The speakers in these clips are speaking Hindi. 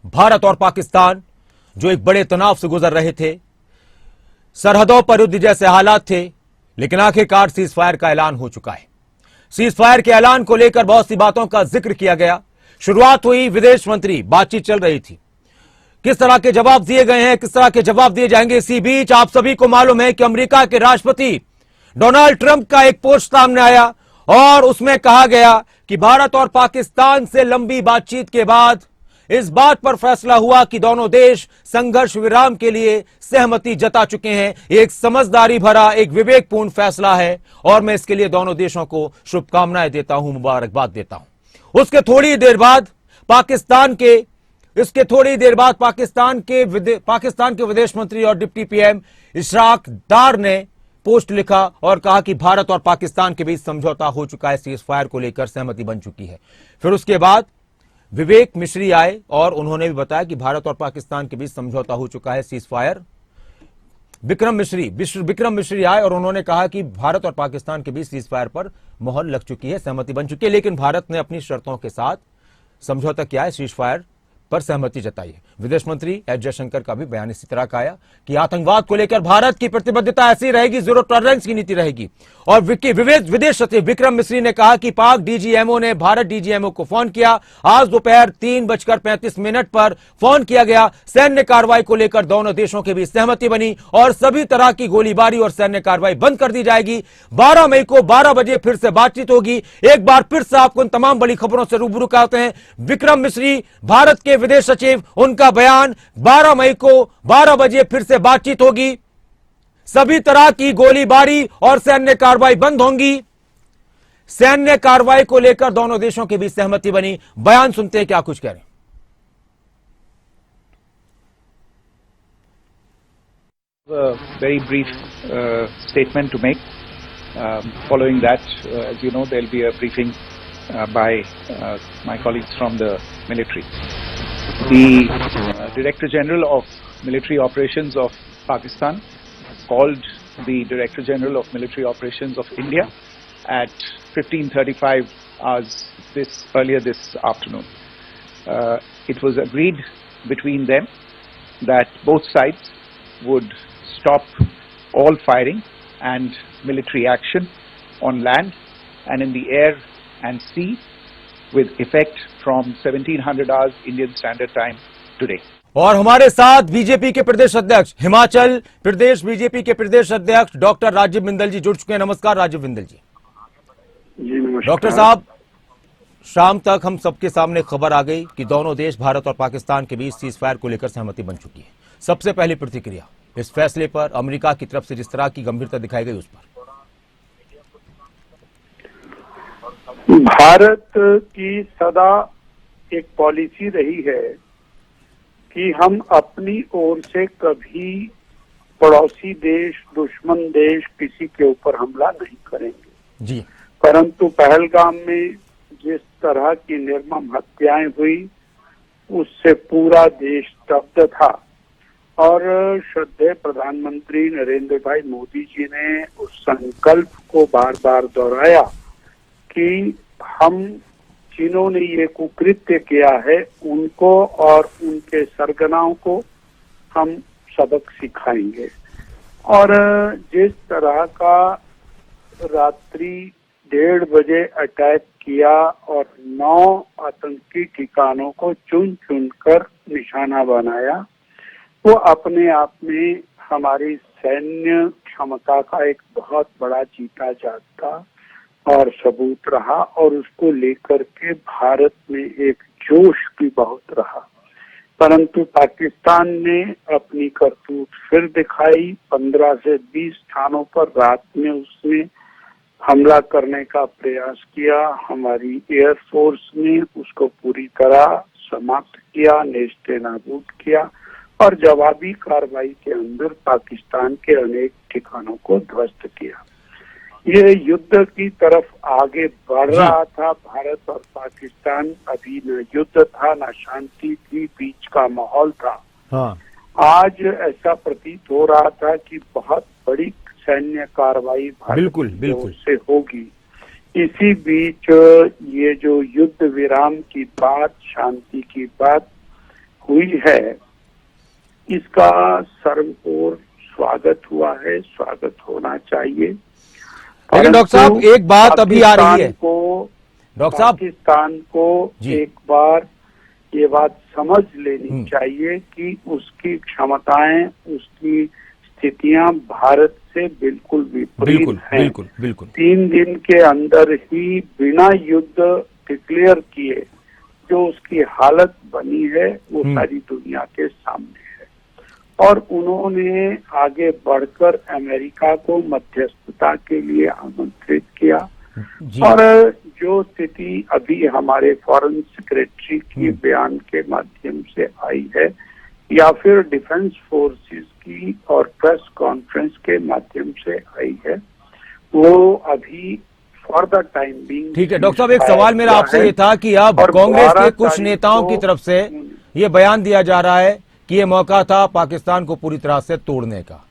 भारत और पाकिस्तान जो एक बड़े तनाव से गुजर रहे थे, सरहदों पर युद्ध जैसे हालात थे, लेकिन आखिरकार सीज फायर का ऐलान हो चुका है। सीज फायर के ऐलान को लेकर बहुत सी बातों का जिक्र किया गया। शुरुआत हुई, विदेश मंत्री, बातचीत चल रही थी। किस तरह के जवाब दिए गए हैं, किस तरह के जवाब दिए जाएंगे, इसी बीच आप सभी को मालूम है कि अमेरिका के राष्ट्रपति डोनाल्ड ट्रंप का एक पोस्ट सामने आया और उसमें कहा गया कि भारत और पाकिस्तान से लंबी बातचीत के बाद इस बात पर फैसला हुआ कि दोनों देश संघर्ष विराम के लिए सहमति जता चुके हैं। एक समझदारी भरा, एक विवेकपूर्ण फैसला है और मैं इसके लिए दोनों देशों को शुभकामनाएं देता हूं, मुबारकबाद देता हूं। उसके थोड़ी देर बाद पाकिस्तान के विदेश मंत्री और डिप्टी पीएम इशराक डार ने पोस्ट लिखा और कहा कि भारत और पाकिस्तान के बीच समझौता हो चुका है, सीज फायर को लेकर सहमति बन चुकी है। फिर उसके बाद विवेक मिश्री आए और उन्होंने भी बताया कि भारत और पाकिस्तान के बीच समझौता हो चुका है, सीज फायर। विक्रम मिश्री आए और उन्होंने कहा कि भारत और पाकिस्तान के बीच सीज फायर पर मोहर लग चुकी है, सहमति बन चुकी है, लेकिन भारत ने अपनी शर्तों के साथ समझौता किया है, सीज फायर पर सहमति जताई है। विदेश मंत्री एस जयशंकर का भी बयान इसी तरह का आया कि आतंकवाद को लेकर भारत की प्रतिबद्धता ऐसी रहेगी, जीरो टॉलरेंस की नीति रहेगी। और विदेश सचिव विक्रम मिश्री ने कहा कि पाक डीजीएमओ ने भारत डीजीएमओ को फोन किया। आज दोपहर 3:35 पर फोन किया गया। सैन्य कार्रवाई को लेकर दोनों देशों के बीच सहमति बनी और सभी तरह की गोलीबारी और सैन्य कार्रवाई बंद कर दी जाएगी। 12 मई को 12 बजे फिर से बातचीत होगी। एक बार फिर से आपको इन तमाम बड़ी खबरों से रूबरू कराते हैं। विक्रम मिश्री, भारत के विदेश सचिव, उनका बयान, 12 मई को 12 बजे फिर से बातचीत होगी, सभी तरह की गोलीबारी और सैन्य कार्रवाई बंद होंगी। सैन्य कार्रवाई को लेकर दोनों देशों के बीच सहमति बनी। बयान सुनते हैं, क्या कुछ कह रहे हैं। Very brief statement to make. Following that, as you know, there will be a briefing by my colleagues from the military. The Director General of Military Operations of Pakistan called the Director General of Military Operations of India at 15:35 hours earlier this afternoon. It was agreed between them that both sides would stop all firing and military action on land and in the air and sea with effect from 1700 hours Indian Standard Time today. और हमारे साथ बीजेपी के प्रदेश अध्यक्ष, हिमाचल प्रदेश बीजेपी के प्रदेश अध्यक्ष डॉक्टर राजीव बिंदल जी जुड़ चुके हैं। नमस्कार राजीव बिंदल जी। जी नमस्कार। डॉक्टर साहब, शाम तक हम सबके सामने खबर आ गई कि दोनों देश भारत और पाकिस्तान के बीच सीज फायर को लेकर सहमति बन चुकी है। सबसे पहली प्रतिक्रिया इस फैसले पर, अमेरिका की तरफ से जिस तरह की गंभीरता दिखाई गई उस पर। भारत की सदा एक पॉलिसी रही है कि हम अपनी ओर से कभी पड़ोसी देश, दुश्मन देश किसी के ऊपर हमला नहीं करेंगे जी। परंतु पहलगाम में जिस तरह की निर्मम हत्याएं हुई उससे पूरा देश स्तब्ध था और श्रद्धेय प्रधानमंत्री नरेंद्र भाई मोदी जी ने उस संकल्प को बार बार दोहराया कि हम जिन्होंने ये कुकृत्य किया है उनको और उनके सरगनाओं को हम सबक सिखाएंगे। और जिस तरह का रात्रि 1:30 बजे अटैक किया और 9 आतंकी ठिकानों को चुन चुन कर निशाना बनाया, वो अपने आप में हमारी सैन्य क्षमता का एक बहुत बड़ा जीता जागता और सबूत रहा और उसको लेकर के भारत में एक जोश भी बहुत रहा। परंतु पाकिस्तान ने अपनी करतूत फिर दिखाई। 15 से 20 स्थानों पर रात में उसने हमला करने का प्रयास किया। हमारी एयरफोर्स ने उसको पूरी तरह समाप्त किया, नेस्ते नाबूद किया और जवाबी कार्रवाई के अंदर पाकिस्तान के अनेक ठिकानों को ध्वस्त किया। ये युद्ध की तरफ आगे बढ़ रहा था। भारत और पाकिस्तान अभी न युद्ध था न शांति थी, बीच का माहौल था। हाँ। आज ऐसा प्रतीत हो रहा था कि बहुत बड़ी सैन्य कार्रवाई भारत से होगी। इसी बीच ये जो युद्ध विराम की बात, शांति की बात हुई है, इसका सर्वोर स्वागत हुआ है, स्वागत होना चाहिए। लेकिन डॉक्टर साहब एक बात अभी आ रही है, डॉक्टर साहब पाकिस्तान को एक बार ये बात समझ लेनी चाहिए कि उसकी क्षमताएं, उसकी स्थितियां भारत से बिल्कुल विपरीत हैं। बिल्कुल 3 दिन के अंदर ही बिना युद्ध डिक्लेयर किए जो उसकी हालत बनी है वो सारी दुनिया के सामने है। और उन्होंने आगे बढ़कर अमेरिका को मध्यस्थता के लिए आमंत्रित किया। और जो स्थिति अभी हमारे फॉरेन सेक्रेटरी की बयान के माध्यम से आई है या फिर डिफेंस फोर्सेस की और प्रेस कॉन्फ्रेंस के माध्यम से आई है, वो अभी फॉर द टाइम बीइंग ठीक है। डॉक्टर साहब एक सवाल मेरा आपसे ये था कि अब कांग्रेस के कुछ नेताओं की तरफ से ये बयान दिया जा रहा है कि ये मौका था पाकिस्तान को पूरी तरह से तोड़ने का।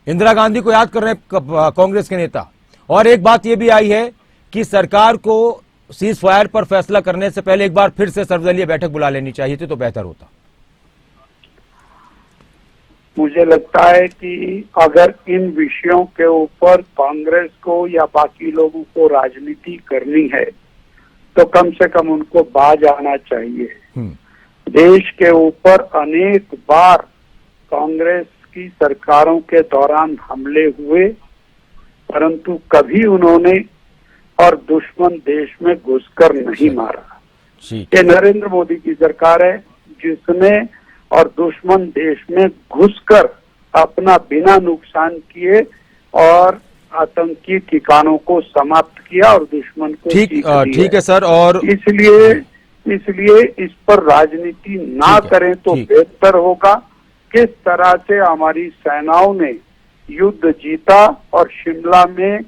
इंदिरा गांधी को याद कर रहे हैं कांग्रेस के नेता। और एक बात ये भी आई है कि सरकार को सीज फायर पर फैसला करने से पहले एक बार फिर से सर्वदलीय बैठक बुला लेनी चाहिए थी तो बेहतर होता। मुझे लगता है कि अगर इन विषयों के ऊपर कांग्रेस को या बाकी लोगों को राजनीति करनी है तो कम से कम उनको बाज आना चाहिए। देश के ऊपर अनेक बार कांग्रेस की सरकारों के दौरान हमले हुए, परंतु कभी उन्होंने और दुश्मन देश में घुसकर नहीं मारा। ये नरेंद्र मोदी की सरकार है जिसने और दुश्मन देश में घुसकर अपना बिना नुकसान किए और आतंकी ठिकानों को समाप्त किया और दुश्मन को ठीक है सर। और इसलिए इस पर राजनीति ना करें तो बेहतर होगा। किस तरह से हमारी सेनाओं ने युद्ध जीता और शिमला में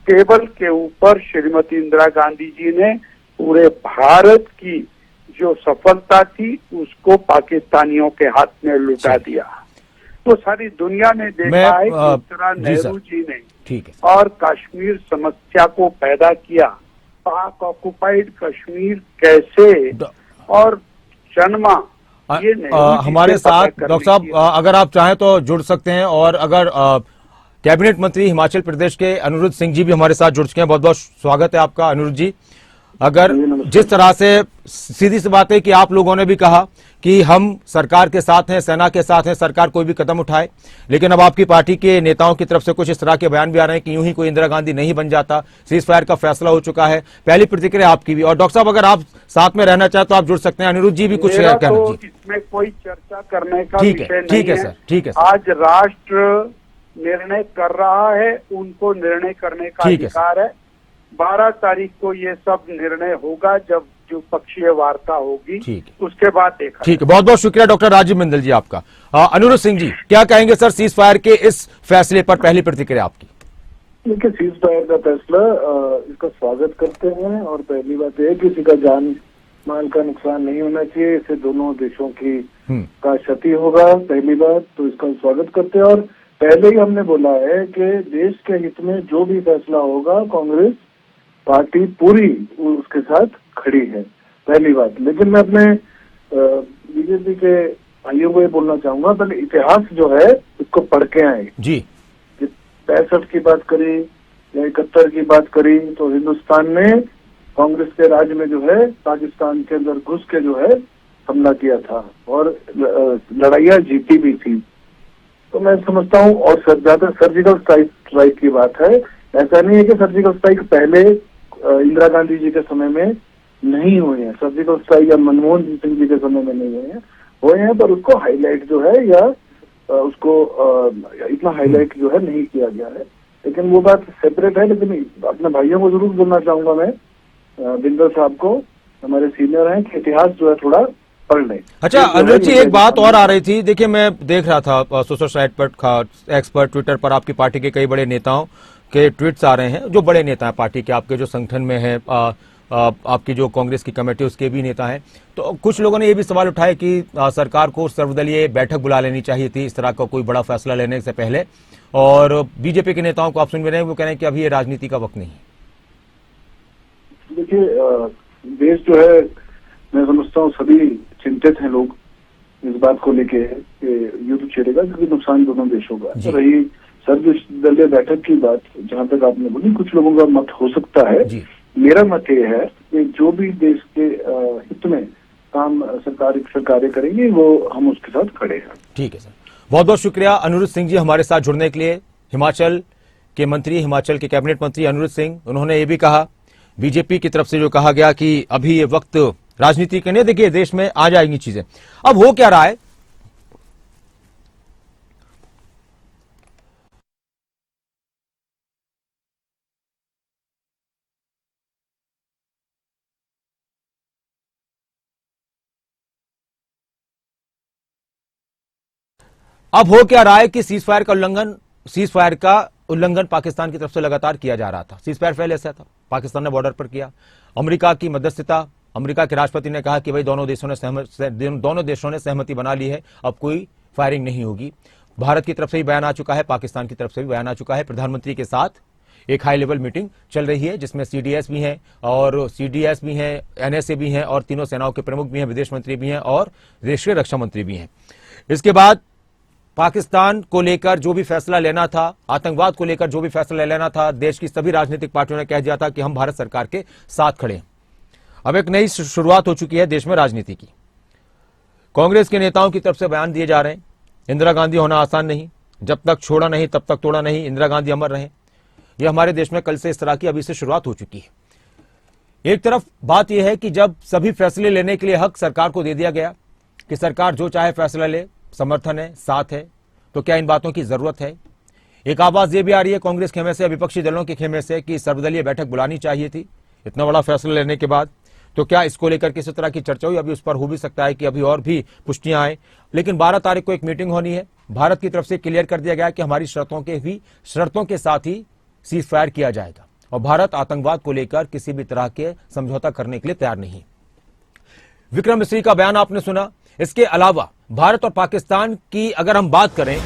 टेबल के ऊपर श्रीमती इंदिरा गांधी जी ने पूरे भारत की जो सफलता थी उसको पाकिस्तानियों के हाथ में लुटा दिया। तो सारी दुनिया ने देखा है किस तरह नेहरू जी ने और कश्मीर समस्या को पैदा किया, पाक ऑक्युपाइड कश्मीर कैसे और जन्मा। ये हमारे साथ डॉक्टर साहब अगर आप चाहें तो जुड़ सकते हैं। और अगर कैबिनेट मंत्री हिमाचल प्रदेश के अनिरुद्ध सिंह जी भी हमारे साथ जुड़ चुके हैं। बहुत बहुत स्वागत है आपका अनिरुद्ध जी। अगर जिस तरह से सीधी सी बात है कि आप लोगों ने भी कहा कि हम सरकार के साथ हैं, सेना के साथ हैं, सरकार कोई भी कदम उठाए, लेकिन अब आपकी पार्टी के नेताओं की तरफ से कुछ इस तरह के बयान भी आ रहे हैं कि यूं ही कोई इंदिरा गांधी नहीं बन जाता, सीज फायर का फैसला हो चुका है। पहली प्रतिक्रिया आपकी भी। और डॉक्टर साहब अगर आप साथ में रहना चाहे तो आप जुड़ सकते हैं। अनिरुद्ध जी भी कुछ कहना चाहिए। इसमें कोई चर्चा करने का विषय नहीं है। ठीक है सर, ठीक है। आज राष्ट्र निर्णय कर रहा है, उनको निर्णय करने का अधिकार है। 12 तारीख को ये सब निर्णय होगा जब जो पक्षीय वार्ता होगी, उसके बाद देखा। ठीक है, बहुत बहुत शुक्रिया डॉक्टर राजीव बिंदल जी आपका। अनिरुद्ध सिंह जी क्या कहेंगे सर सीज फायर के इस फैसले पर, पहली प्रतिक्रिया आपकी? देखिए सीज फायर का फैसला इसका स्वागत करते हैं और पहली बात यह किसी का जान माल का नुकसान नहीं होना चाहिए, इससे दोनों देशों की का क्षति होगा। पहली बात तो इसका स्वागत करते हैं और पहले ही हमने बोला है कि देश के हित में जो भी फैसला होगा कांग्रेस पार्टी पूरी उसके साथ खड़ी है, पहली बात। लेकिन मैं अपने बीजेपी के भाइयों को ये बोलना चाहूंगा, पहले इतिहास जो है इसको पढ़ के आए जी। 65 की बात करी या 71 की बात करी तो हिंदुस्तान ने कांग्रेस के राज में जो है पाकिस्तान के अंदर घुस के जो है हमला किया था और लड़ाइयाँ जीती भी थी। तो मैं समझता हूँ और ज्यादा सर्जिकल स्ट्राइक की बात है। ऐसा नहीं है कि सर्जिकल स्ट्राइक पहले इंदिरा गांधी जी के समय में नहीं हुए हैं, सर्जिकल स्ट्राइक या मनमोहन सिंह जी के समय में नहीं हुए हैं, पर उसको हाईलाइट जो है या उसको इतना हाईलाइट जो है नहीं किया गया है। लेकिन वो बात सेपरेट है। लेकिन अपने भाइयों को जरूर बोलना चाहूंगा मैं, बिंदल साहब को, हमारे सीनियर हैं, कि इतिहास जो है थोड़ा पढ़ लें। अच्छा अनिरुद्ध जी एक बात और आ रही थी, देखिए मैं देख रहा था सोशल साइट पर, एक्स पर, ट्विटर पर आपकी पार्टी के कई बड़े नेताओं के ट्वीट्स आ रहे हैं, जो बड़े नेता हैं पार्टी के, आपके जो संगठन में है, आपकी जो कांग्रेस की कमेटी उसके भी नेता हैं। तो कुछ लोगों ने ये भी सवाल उठाया कि सरकार को सर्वदलीय बैठक बुला लेनी चाहिए थी इस तरह का कोई बड़ा फैसला लेने से पहले। और बीजेपी के नेताओं को आप सुन भी रहे हैं, वो कह रहे हैं कि अभी ये राजनीति का वक्त नहीं है। देखिए देश जो है, मैं समझता हूँ सभी चिंतित हैं लोग इस बात को लेके कि युद्ध छिड़ेगा क्योंकि नुकसान दोनों देशों का। जी। रही सर्वदलीय बैठक की बात, जहां तक आपने बोली, कुछ लोगों का मत हो सकता है। जी। मेरा मत ये है कि जो भी देश के हित में काम सरकारें करेंगी वो हम उसके साथ खड़े हैं। ठीक है सर, बहुत बहुत शुक्रिया अनिरुद्ध सिंह जी हमारे साथ जुड़ने के लिए। हिमाचल के मंत्री, हिमाचल के कैबिनेट मंत्री अनिरुद्ध सिंह, उन्होंने ये भी कहा बीजेपी की तरफ से जो कहा गया कि अभी ये वक्त राजनीति के नहीं, देखिए देश में आ जाएंगी चीजें। अब हो क्या रहा है, अब हो क्या रहा है कि सीजफायर का उल्लंघन पाकिस्तान की तरफ से लगातार किया जा रहा था। सीजफायर पहले ऐसा था, पाकिस्तान ने बॉर्डर पर किया, अमेरिका की मध्यस्थता, अमेरिका के राष्ट्रपति ने कहा कि भाई दोनों देशों ने सहमति बना ली है, अब कोई फायरिंग नहीं होगी। भारत की तरफ से भी बयान आ चुका है, पाकिस्तान की तरफ से भी बयान आ चुका है। प्रधानमंत्री के साथ एक हाई लेवल मीटिंग चल रही है जिसमें सीडीएस भी हैं और सीडीएस भी हैं, एनएसए भी हैं और तीनों सेनाओं के प्रमुख भी हैं, विदेश मंत्री भी हैं और देश के रक्षा मंत्री भी हैं। इसके बाद पाकिस्तान को लेकर जो भी फैसला लेना था, आतंकवाद को लेकर जो भी फैसला लेना था, देश की सभी राजनीतिक पार्टियों ने कह दिया था कि हम भारत सरकार के साथ खड़े हैं। अब एक नई शुरुआत हो चुकी है देश में राजनीति की। कांग्रेस के नेताओं की तरफ से बयान दिए जा रहे हैं, इंदिरा गांधी होना आसान नहीं, जब तक छोड़ा नहीं तब तक तोड़ा नहीं, इंदिरा गांधी अमर रहे। यह हमारे देश में कल से इस तरह की अभी से शुरुआत हो चुकी है। एक तरफ बात यह है कि जब सभी फैसले लेने के लिए हक सरकार को दे दिया गया कि सरकार जो चाहे फैसला ले, समर्थन है, साथ है, तो क्या इन बातों की जरूरत है? एक आवाज ये भी आ रही है कांग्रेस खेमे से, विपक्षी दलों के खेमे से, कि सर्वदलीय बैठक बुलानी चाहिए थी इतना बड़ा फैसला लेने के बाद। तो क्या इसको लेकर किसी तरह की चर्चा हुई? अभी उस पर हो भी सकता है कि अभी और भी पुष्टियां आए, लेकिन 12 तारीख को एक मीटिंग होनी है। भारत की तरफ से क्लियर कर दिया गया कि हमारी शर्तों के साथ ही सीज फायर किया जाएगा और भारत आतंकवाद को लेकर किसी भी तरह के समझौता करने के लिए तैयार नहीं। विक्रम मिस्री का बयान आपने सुना। इसके अलावा भारत और पाकिस्तान की अगर हम बात करें